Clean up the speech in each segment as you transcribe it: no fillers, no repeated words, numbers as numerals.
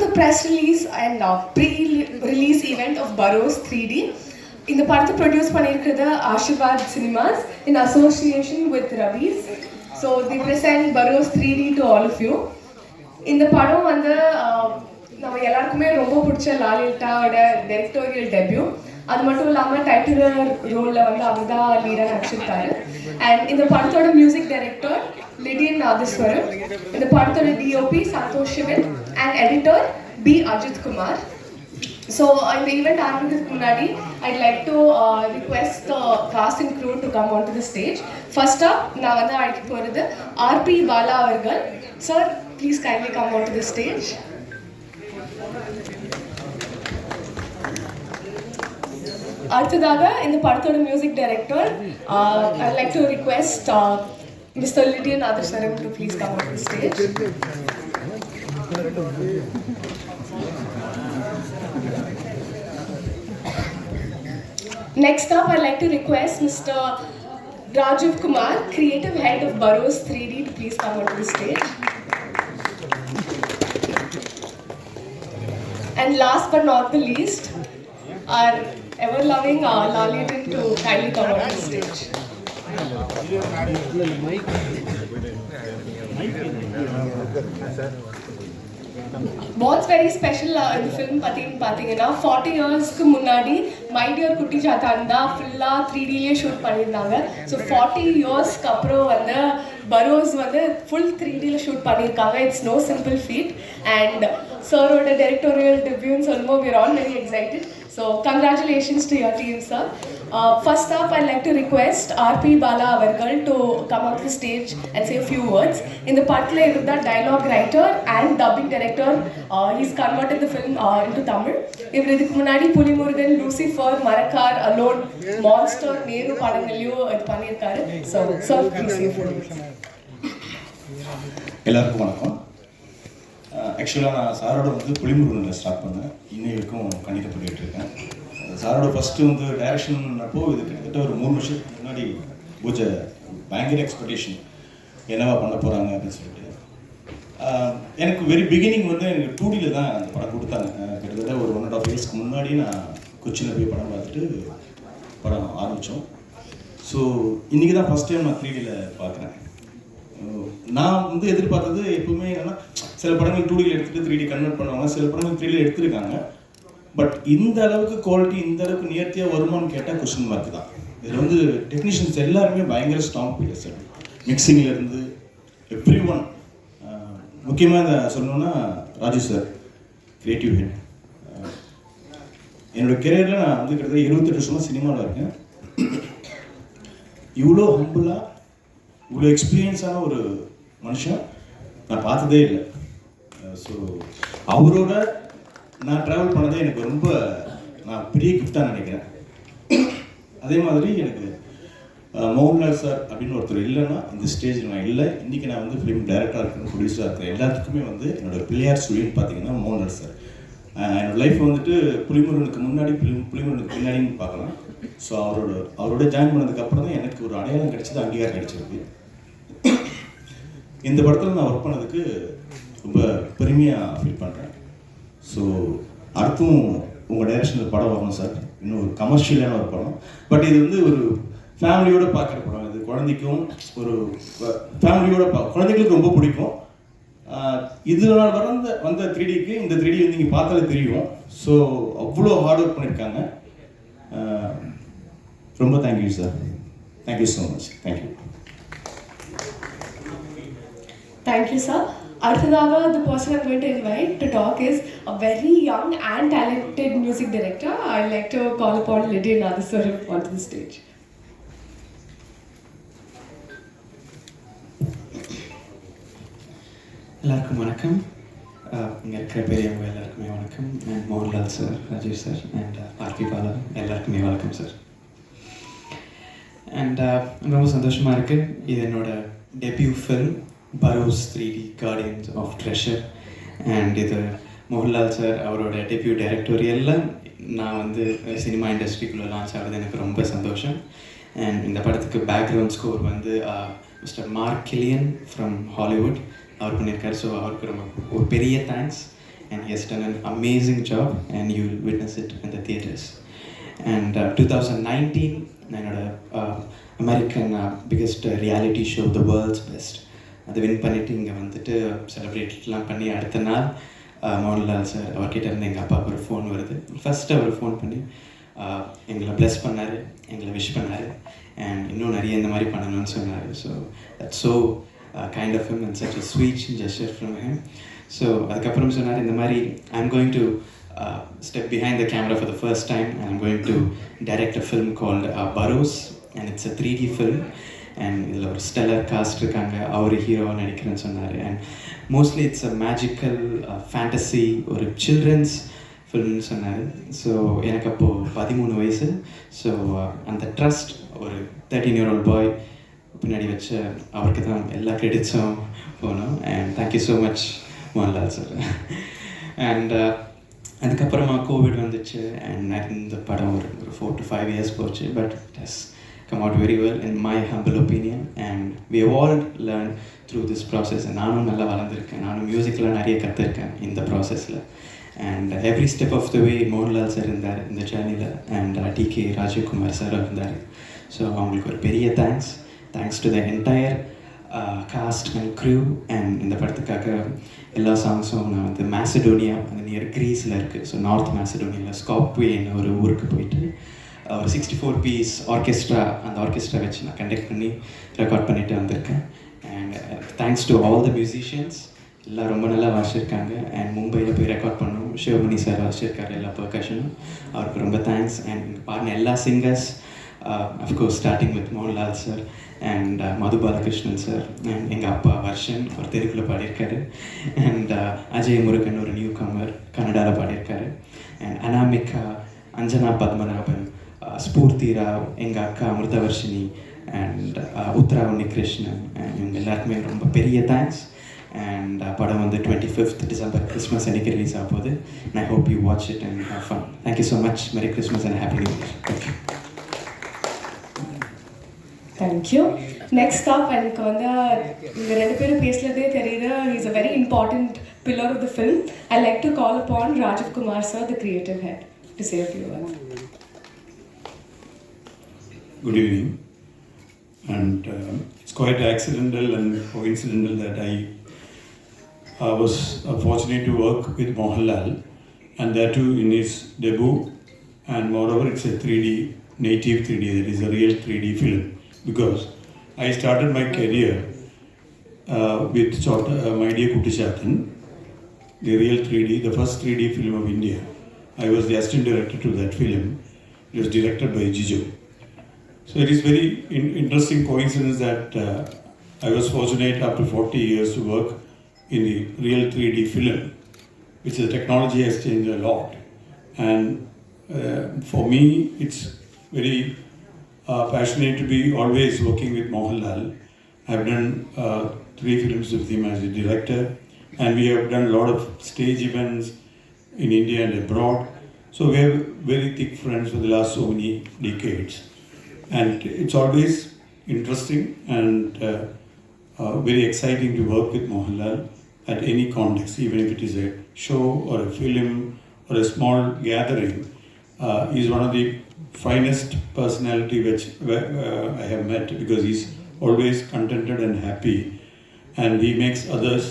the press release and pre-release event of Barroz 3D. இந்த படத்தை produce பண்ணியிருக்கிறது Aashirvaad cinemas in association with Ravi's. So they present Barroz 3D to all of you. இந்த படம் வந்து நம்ம எல்லாருக்குமே ரொம்ப பிடிச்ச லாலிட்டாவோட டைரக்டோரியல் டெபியூ. அது மட்டும் இல்லாமல் டைட்டில் ரோலில் வந்து அவர் தான் லீடாக நடிச்சிருக்காரு. அண்ட் இந்த படத்தோட மியூசிக் டைரக்டர் Lediyan Nathaswaram, இந்த படத்தோட DOP Santosh Shivan and editor B. Rajakumar. So in the event ஆரம்பிக்கிறதுக்கு முன்னாடி I'd like to request the cast and crew to come onto the stage. First up நான் வந்து அழைக்க போகிறது RP Bala அவர்கள். Sir, please kindly come onto the stage. அடுத்ததாக இந்த படத்தோட music director I'd like to request Mr. Lediyan Nathaswaram to please come on the stage. Next up, I'd like to request Mr. Rajakumar, creative head of Barroz 3D, to please come on the stage. And last but not the least, our ever-loving Lediyan to kindly come on the stage. What's very special in the film பார்த்தீங்கன்னா 40 இயர்ஸ்க்கு முன்னாடி my dear குட்டி சாத்தாண்டா ஃபுல்லாக 3Dலேயே shoot பண்ணியிருந்தாங்க. So 40 இயர்ஸ்க்கு அப்புறம் வந்து பரோஸ் வந்து ஃபுல் 3Dயில் ஷூட் பண்ணியிருக்காங்க. It's no simple feat. And சரோட டைரக்டோரியல் டெபியூன்னு சொல்லும்போது we are all very excited. So congratulations to your team, sir. First up, I'd like to request RP Bala avargal to come up the stage and say a few words. In the particular, he is the dialogue writer and dubbing director. He's converted the film into Tamil. இவர் இதுக்கு முன்னாடி Pulimurugan, Lucifer, Marakkar, alone, monster, Nehru படங்களையும் இது பண்ணியிருக்காரு. So sir please say few words. எல்லாருக்கும் வணக்கம். ஆக்சுவலாக நான் சாரோட வந்து புலிமுருகனில் ஸ்டார்ட் பண்ணேன். இன்னை வரைக்கும் கண்டிப்பாக பண்ணிகிட்டு இருக்கேன். சாரோட ஃபஸ்ட்டு வந்து டைரக்ஷன் அப்போது இது கிட்டத்தட்ட ஒரு 3 வருஷத்துக்கு முன்னாடி பூஜை பயங்கர எக்ஸ்பெக்டேஷன் என்னவா பண்ண போகிறாங்க அப்படின்னு சொல்லிட்டு எனக்கு வெரி பிகினிங் வந்து எனக்கு 2Dயில் தான் அந்த படம் கொடுத்தாங்க. கிட்டத்தட்ட ஒரு 1.5 இயர்ஸ்க்கு முன்னாடி நான் கொச்சியில் போய் படம் பார்த்துட்டு படம் ஆரம்பித்தோம். ஸோ இன்றைக்கி தான் ஃபஸ்ட் டைம் நான் 3Dயில் பார்க்குறேன். நான் வந்து எதிர்பார்த்தது எப்பவுமே என்னென்னா சில படங்கள் 2Dயில் எடுத்துகிட்டு 3D கன்வெர்ட் பண்ணுவாங்க, சில படங்கள் 3Dயில் எடுத்துருக்காங்க. பட் இந்த அளவுக்கு குவாலிட்டி இந்த அளவுக்கு நேர்த்தியாக வருமானு கேட்டால் கொஸ்டின் மார்க் தான். இதில் வந்து டெக்னீஷியன்ஸ் எல்லாருமே பயங்கர ஸ்ட்ராங் பிளேயர்ஸ். மிக்சிங்லேருந்து எவ்ரி ஒன். முக்கியமாக இந்த சொல்லணுன்னா ராஜு சார் கிரியேட்டிவ் ஹெட். என்னோடய கெரியரில் நான் வந்து கிட்டத்தட்ட 28 வருஷமாக சினிமாவில் இருக்கேன். இவ்வளோ ஹம்பிளாக இவ்வளோ எக்ஸ்பீரியன்ஸான ஒரு மனுஷன் நான் பார்த்ததே இல்லை. ஸோ அவரோட நான் ட்ராவல் பண்ணதே எனக்கு ரொம்ப நான் பெரிய கிஃப்டாக நினைக்கிறேன். அதே மாதிரி எனக்கு மோகன்லால் சார் அப்படின்னு ஒருத்தர் இல்லைன்னா இந்த ஸ்டேஜில் நான் இல்லை. இன்றைக்கி நான் வந்து ஃபிலிம் டைரக்டராக இருக்கிறேன், ப்ரொடியூசராக இருக்கிறேன். எல்லாத்துக்குமே வந்து என்னோடய பிள்ளையார் ஸ்டூடியோன்னு பார்த்தீங்கன்னா மோகன்லால் சார். என்னோடய லைஃப் வந்துட்டு புலிமுருகனுக்கு முன்னாடி புலிமுருகனுக்கு பின்னாடின்னு பார்க்கலாம். ஸோ அவரோட ஜாயின் பண்ணதுக்கப்புறம் தான் எனக்கு ஒரு அடையாளம் கிடைச்சது, அங்கீகாரம் கிடைச்சிருக்கு. இந்த படத்தில் நான் ஒர்க் பண்ணதுக்கு ரொம்ப பெருமையாக ஃபீல் பண்ணுறேன். ஸோ அடுத்தும் உங்கள் டைரக்ஷனில் படம் வரணும் சார். இன்னும் ஒரு கமர்ஷியலான ஒரு படம். பட் இது வந்து ஒரு ஃபேமிலியோடு பார்க்குற படம். இது குழந்தைக்கும் ஒரு ஃபேமிலியோட குழந்தைங்களுக்கு ரொம்ப பிடிக்கும். இதனால் வந்த 3Dக்கு இந்த 3D வந்து நீங்கள் பார்த்தாலே தெரியும். ஸோ அவ்வளோ ஹார்ட் ஒர்க் பண்ணியிருக்காங்க. ரொம்ப thank you sir. Thank you so much. Thank you. Thank you, sir. அடுத்ததாக the person I'm going to invite to talk is a very young and talented music director. I'd like to call upon Lediyan Nathaswaram onto the stage. எல்லாருக்கும் வணக்கம். இங்கே இருக்கிற பெரியவங்க எல்லாருக்குமே வணக்கம். And Mohanlal sir, Rajesh sir and R P Bala எல்லாருக்குமே வணக்கம் sir. And ரொம்ப சந்தோஷமாக இருக்குது. இது என்னோட debut film Barroz 3D Guardians of Treasure. And இது மோகன்லால் சார் அவரோட டெபியூ டைரக்டோரியலில் நான் வந்து சினிமா இண்டஸ்ட்ரிக்குள்ளே லான்ச் ஆகுது. எனக்கு ரொம்ப சந்தோஷம். அண்ட் இந்த படத்துக்கு பேக்ரவுண்ட் ஸ்கோர் வந்து Mr Mark Kilian from Hollywood அவர் பண்ணியிருக்காரு. ஸோ அவருக்கு ரொம்ப ஒரு பெரிய thanks. and he has done an amazing job, and you'll witness it in the theaters. And 2019, என்னோட American biggest reality show the world's best அதை win பண்ணிவிட்டு இங்கே வந்துட்டு செலிப்ரேட்லாம் பண்ணி அடுத்த நாள் மோகன்லால் சார் அவர்கிட்ட இருந்து எங்கள் அப்பாவுக்கு ஒரு ஃபோன் வருது. ஃபஸ்ட்டு அவர் ஃபோன் பண்ணி எங்களை ப்ளஸ் பண்ணார், எங்களை விஷ் பண்ணார், அண்ட் இன்னும் நிறைய இந்த மாதிரி பண்ணணும்னு சொன்னார். So that's so kind of him and such a sweet gesture from him. So அதுக்கப்புறம் சொன்னார், இந்த மாதிரி I am going to step behind the camera for the first time, and I'm going to direct a film called Barroz, and it's a 3D film, and இதில் ஒரு stellar cost இருக்காங்க, அவர் ஹீரோவாக நடிக்கிறேன்னு சொன்னார். And mostly it's a magical fantasy, ஒரு children's ஃபில்ம்னு சொன்னார். So எனக்கு அப்போது 13 வயசு. ஸோ அந்த ட்ரஸ்ட் ஒரு 13-year-old பாய் பின்னாடி வச்ச அவருக்கு தான் எல்லா கிரெடிட்ஸும் போகணும். And thank you so much Mohanlal sir. And அதுக்கப்புறமா கோவிட் வந்துச்சு, அண்ட் இந்த படம் ஒரு 4 to 5 years போச்சு. But it has come out very well in my humble opinion, and we have all learn through this process. நானும் நல்லா வளர்ந்துருக்கேன், நானும் மியூசிக்கில் நிறைய கற்றுருக்கேன் இந்த ப்ராசஸில். And every step of the way Mohanlal sir இருந்தார் இந்த ஜேர்னியில், அண்ட் டிகே ராஜகுமார் சார் இருந்தார். ஸோ அவங்களுக்கு ஒரு பெரிய thanks to the entire cast and crew. And இந்த படத்துக்காக எல்லா சாங்ஸும் நான் வந்து மேசடோனியா, அந்த நியர் க்ரீஸில் இருக்குது, ஸோ நார்த் மேசடோனியாவில் ஸ்காப்வேன்னு ஒரு ஊருக்கு போயிட்டு ஒரு 64 piece ஆர்கெஸ்ட்ரா, அந்த ஆர்கெஸ்ட்ரா வச்சு நான் கண்டக்ட் பண்ணி ரெக்கார்ட் பண்ணிட்டு வந்திருக்கேன். And thanks to all the musicians, எல்லாம் ரொம்ப நல்லா வாசிச்சிருக்காங்க. அண்ட் மும்பையில் போய் ரெக்கார்ட் பண்ணோம், சிவமணி சார் வாசிச்சிருக்காரு எல்லா பர்கஷனும், அவருக்கு ரொம்ப தேங்க்ஸ். அண்ட் இங்கே பாடின எல்லா singers, of course starting with Mohanlal sir and Madhu Balakrishnan sir, and எங்கள் அப்பா வர்ஷன் ஒரு தெலுங்குல பாடியிருக்காரு, அண்ட் அஜய் முருகன் ஒரு நியூ கமர் கன்னடாவில் பாடியிருக்காரு, அண்ட் அனாமிகா, அஞ்சனா பத்மநாபன், ஸ்பூர்த்தி ராவ், எங்கள் அக்கா அமிர்தவர்ஷினி, அண்ட் உத்ரா உன்னிகிருஷ்ணன், அண்ட் இவங்க எல்லாருக்குமே ரொம்ப பெரிய தேங்க்ஸ். அண்ட் படம் வந்து 25th December கிறிஸ்மஸ் அன்றைக்கி ரிலீஸ் ஆக போகுது. And I hope you watch it and have fun. Thank you so much. Merry Christmas and happy new year. Thank you. Thank you. Next up எனக்கு வந்து இங்கே 2 பேரும் பேசுகிறதே தெரியுது. Is a very important pillar of the film. I like to call upon Rajakumar sir, the creative head, to say a few words. Good evening. And it's quite accidental and coincidental that I was fortunate to work with Mohanlal, and that too in his debut, and moreover it's a 3D, native 3D, that is a real 3D film, because I started my career with My Dear Kuttichathan, the real 3D, the first 3D film of India. I was the assistant director to that film. It was directed by Jijo. So it is very interesting coincidence that I was fortunate after 40 years to work in the real 3D film, which the technology has changed a lot. And for me, it's very passionate to be always working with Mohanlal. I've done 3 films with him as a director, and we have done a lot of stage events in India and abroad. So we are very thick friends for the last so many decades. And it's always interesting and very exciting to work with Mohanlal at any context, even if it is a show or a film or a small gathering. He's one of the finest personality which I have met, because he's always contented and happy, and he makes others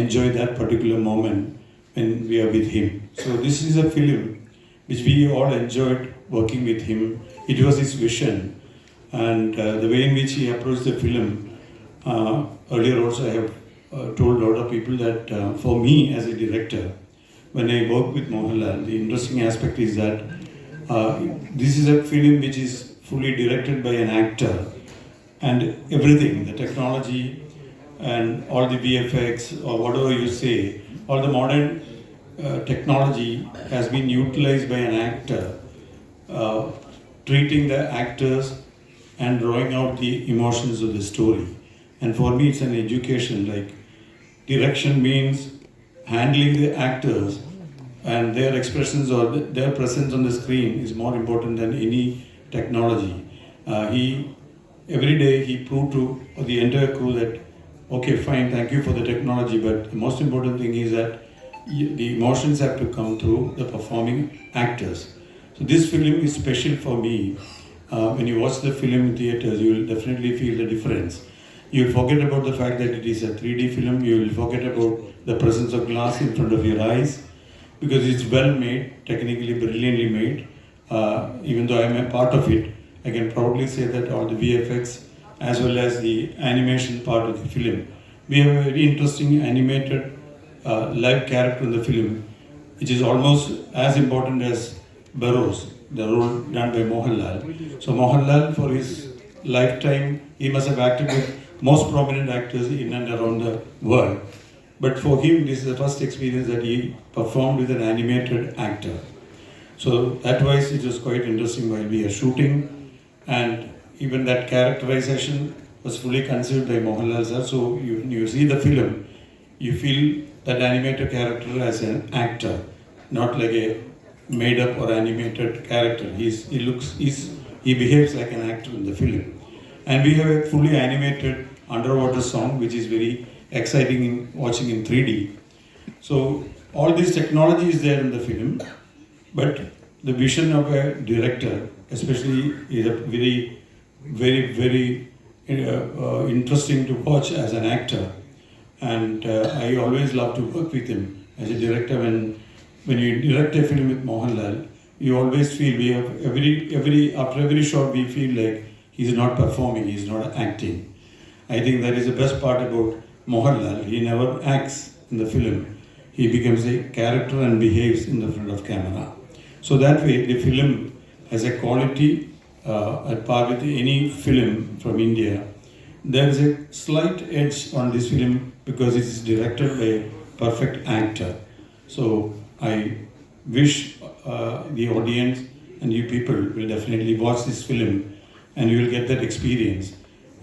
enjoy that particular moment when we are with him. So this is a film which we all enjoyed working with him. It was his vision, and the way in which he approached the film. Earlier also I have told a lot of people that for me as a director, when I work with Mohanlal, the interesting aspect is that this is a film which is fully directed by an actor, and everything, the technology and all the VFX or whatever you say, all the modern technology has been utilized by an actor, treating the actors and drawing out the emotions of the story. And for me it's an education, like direction means handling the actors, and their expressions or their presence on the screen is more important than any technology. Every day he proved to the entire crew that, okay, fine, thank you for the technology, but the most important thing is that the emotions have to come through the performing actors. So this film is special for me. When you watch the film in theaters, you will definitely feel the difference. You will forget about the fact that it is a 3D film. You will forget about the presence of glass in front of your eyes, because it's well made, technically brilliantly made. Even though I am a part of it, I can proudly say that all the VFX as well as the animation part of the film, we have a very interesting animated live character in the film, which is almost as important as Barroz, the role done by Mohanlal. So Mohanlal, for his lifetime, he must have acted with most prominent actors in and around the world. But for him, this is the first experience that he performed with an animated actor. So that wise, it was quite interesting while we were shooting, and even that characterization was fully conceived by Mohanlal sir. So you see the film, you feel that animated character as an actor, not like a made up or animated character. He behaves like an actor in the film. And we have a fully animated underwater song, which is very exciting in watching in 3D. So all this technology is there in the film, but the vision of a director, especially, is a very interesting to watch as an actor. And I always love to work with him as a director. When you direct a film with Mohanlal, you always feel we have after every shot we feel like he's not performing, he's not acting. I think that is the best part about Mohanlal. He never acts in the film. He becomes a character and behaves in the front of camera. So that way the film has a quality at par with any film from India. There is a slight edge on this film because it is directed by a perfect actor. So I wish the audience and you people will definitely watch this film and you will get that experience.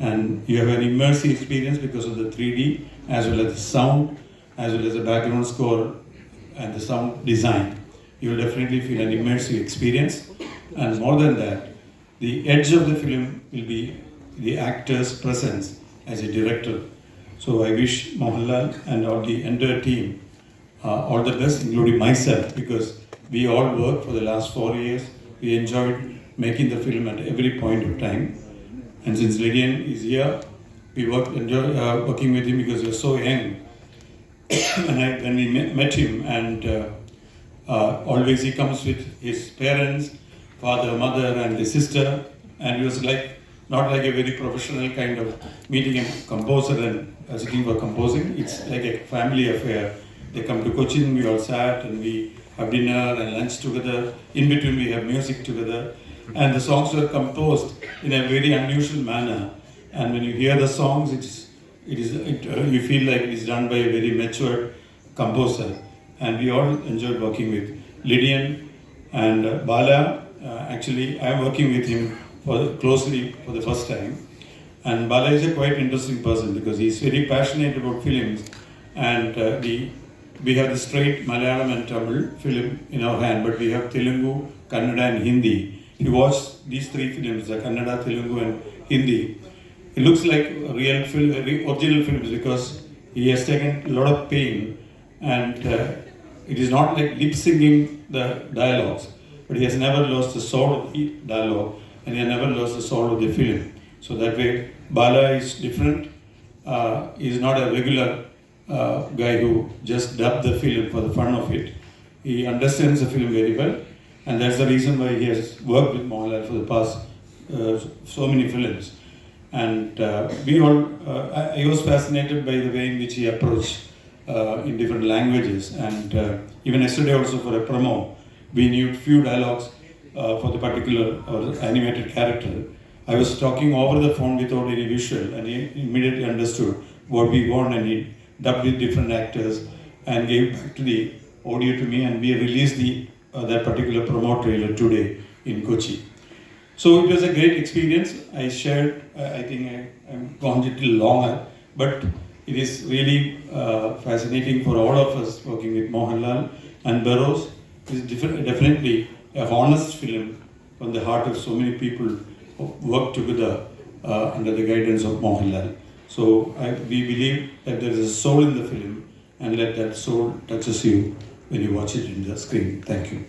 And you have an immersive experience because of the 3D, as well as the sound, as well as the background score and the sound design. You will definitely feel an immersive experience. And more than that, the edge of the film will be the actor's presence as a director. So I wish Mohanlal and all the entire team all the best, including myself, because we all worked for the last 4 years. We enjoyed making the film at every point of time. And since Lediyan is here, we enjoy working with him because he was so young. when we met him, and always he comes with his parents, father, mother, and the sister, and he was not like a very professional kind of meeting a composer and sitting for composing. It's like a family affair. They come to Cochin, we all sat and we have dinner and lunch together. In between we have music together. And the songs were composed in a very unusual manner. And when you hear the songs, you feel like it is done by a very mature composer. And we all enjoyed working with Lediyan and Bala. Actually, I am working with him closely for the first time. And Bala is a quite interesting person because he is very passionate about films. And we have the straight Malayalam and Tamil film in our hand, but we have Telugu, Kannada, and Hindi. If you watch these three films, the Kannada, Telugu, and Hindi, it looks like real film, original films, because he has taken a lot of pain, and it is not like lip syncing the dialogues, but he has never lost the soul of the dialogue, and he has never lost the soul of the film. So that way, Bala is different. He is not a regular guy who just dubbed the film for the fun of it. He understands the film very well, and that's the reason why he has worked with Mohanlal for the past so many films. And I was fascinated by the way in which he approached in different languages. And even yesterday also for a promo, we knew few dialogues for the particular animated character. I was talking over the phone without any visual, and he immediately understood what we want, and he dubbed with different actors and gave back to the audio to me, and we released that particular promo trailer today in Kochi. So it was a great experience. I shared, I think I've gone a little longer, but it is really fascinating for all of us working with Mohanlal and Barroz. It is definitely a honest film from the heart of so many people who work together under the guidance of Mohanlal. So we believe that there is a soul in the film, and let that soul touches you when you watch it in the screen. Thank you.